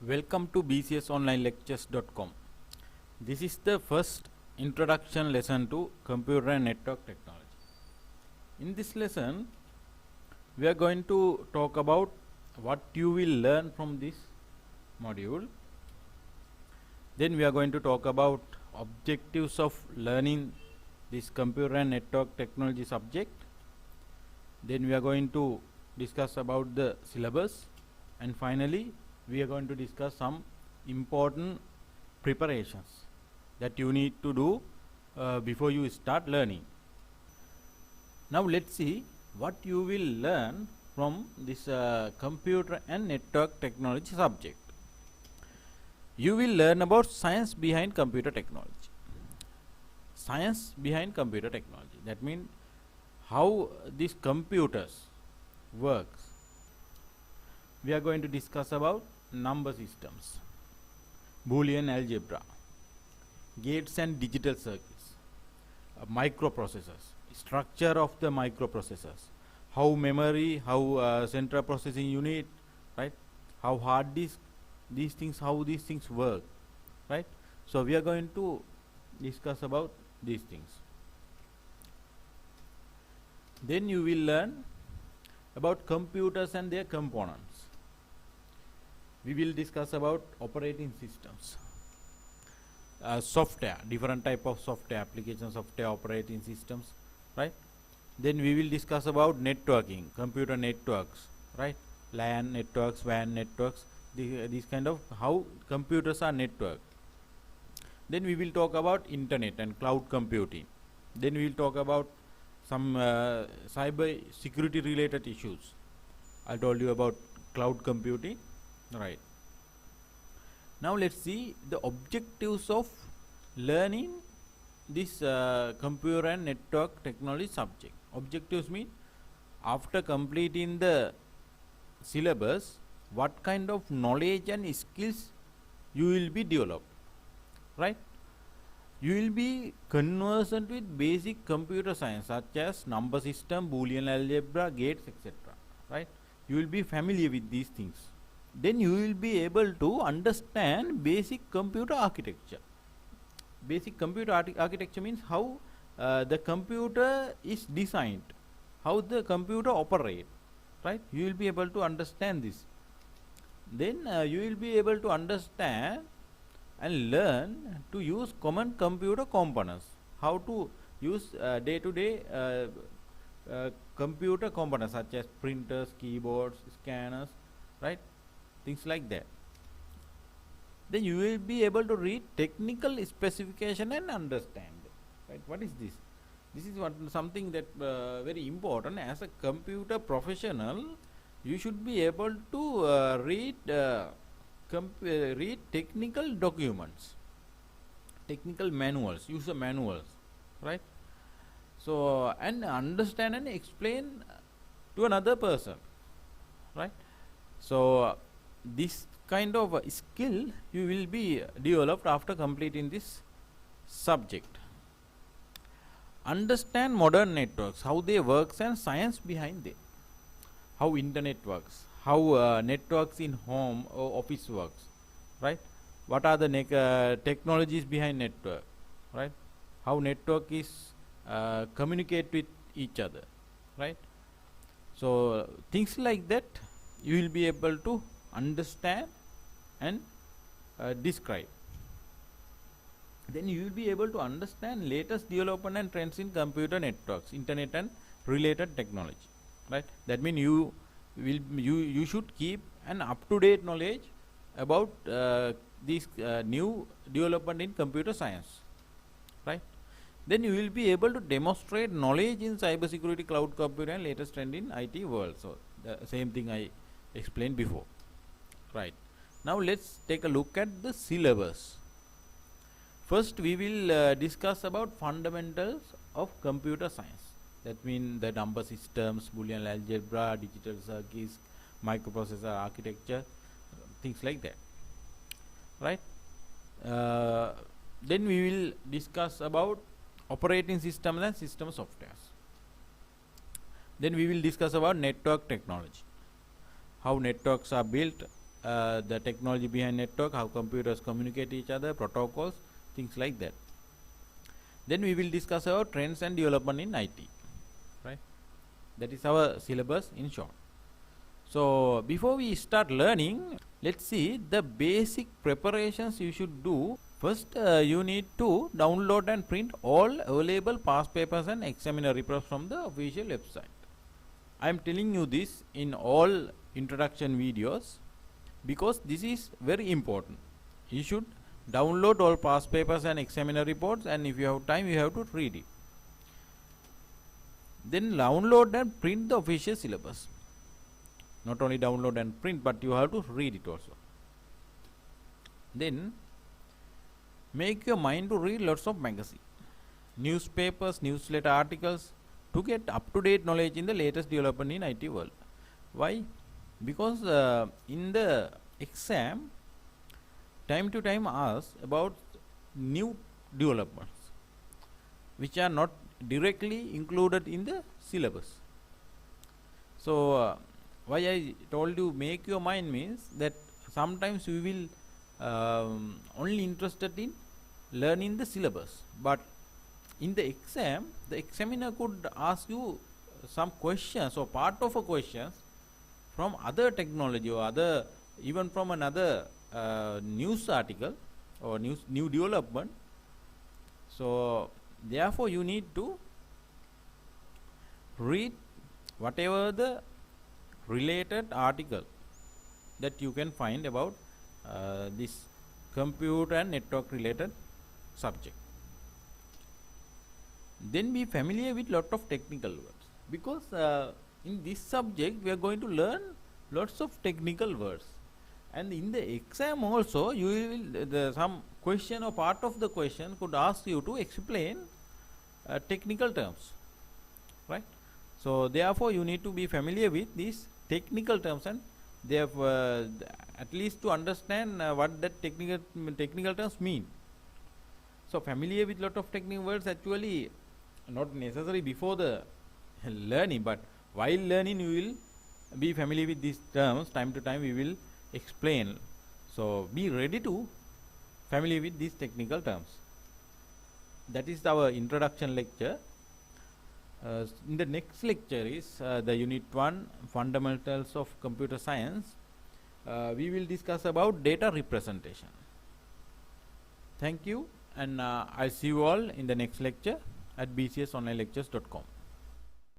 Welcome to bcsonlinelectures.com. This is the first introduction lesson to computer and network technology. In this lesson, we are going to talk about what you will learn from this module. Then we are going to talk about objectives of learning this computer and network technology subject. Then we are going to discuss about the syllabus, and finally we are going to discuss some important preparations that you need to do before you start learning. Now let's see what you will learn from this computer and network technology subject. You will learn about science behind computer technology. Science behind computer technology, that means how these computers works. We are going to discuss about number systems, Boolean algebra, gates and digital circuits, microprocessors, structure of the microprocessors, how memory, how central processing unit, right? How hard disk, these things, how these things work, right? So we are going to discuss about these things. Then you will learn about computers and their components. We will discuss about operating systems, software, different type of software applications, software operating systems, right? Then we will discuss about networking, computer networks, right? LAN networks, WAN networks, these kind of how computers are networked. Then we will talk about internet and cloud computing. Then we will talk about some cyber security related issues. I told you about cloud computing, right? Now let's see the objectives of learning this computer and network technology subject. Objectives mean after completing the syllabus, what kind of knowledge and skills you will be developed, right? You will be conversant with basic computer science such as number system, Boolean algebra, gates, etc. Right? You will be familiar with these things. Then you will be able to understand basic computer architecture. Basic computer architecture means how the computer is designed, how the computer operates. Right? You will be able to understand this. Then you will be able to understand and learn to use common computer components, how to use day-to-day computer components such as printers, keyboards, scanners, right? Things like that. Then you will be able to read technical specification and understand, right? What is this? This is something that very important. As a computer professional, you should be able to read technical documents, technical manuals, user manuals, right? So and understand and explain to another person, right? So this kind of skill you will be developed after completing this subject. Understand modern networks, how they works and science behind them, how internet works, how networks in home or office works, right? What are the technologies behind network, right? How network is communicate with each other, right? So things like that you will be able to understand and describe. Then you will be able to understand latest development and trends in computer networks, internet and related technology, right? That means you should keep an up-to-date knowledge about this new development in computer science, right? Then you will be able to demonstrate knowledge in cybersecurity, cloud computing and latest trend in IT world. So the same thing I explained before, right? Now let's take a look at the syllabus. First we will discuss about fundamentals of computer science. That means the number systems, Boolean algebra, digital circuits, microprocessor architecture, things like that, right? Then we will discuss about operating systems and system softwares. Then we will discuss about network technology, how networks are built, the technology behind network, how computers communicate each other, protocols, things like that. Then we will discuss about trends and development in IT, right? That is our syllabus in short. So before we start learning, let's see the basic preparations you should do. First, you need to download and print all available past papers and examiner reports from the official website. I am telling you this in all introduction videos because this is very important. You should download all past papers and examiner reports, and if you have time you have to read it. Then download and print the official syllabus. Not only download and print, but you have to read it also. Then make your mind to read lots of magazines, newspapers, newsletter articles to get up-to-date knowledge in the latest development in IT world. Why? Because in the exam, time to time ask about new developments which are not directly included in the syllabus. So why I told you make your mind means that sometimes we will only interested in learning the syllabus, but in the exam the examiner could ask you some questions or part of a questions from other technology or other, even from another news article or new development. So therefore you need to read whatever the related article that you can find about this computer and network related subject. Then be familiar with lot of technical words, because in this subject we are going to learn lots of technical words, and in the exam also you will some question or part of the question could ask you to explain technical terms, right? So therefore you need to be familiar with these technical terms, and they have at least to understand what that technical terms mean. So familiar with lot of technical words actually not necessary before the learning, but while learning you will be familiar with these terms. Time to time we will explain, so be ready to familiar with these technical terms. That is our introduction lecture. In the next lecture is the unit 1, fundamentals of computer science. We will discuss about data representation. Thank you, and I'll see you all in the next lecture at bcsonlinelectures.com.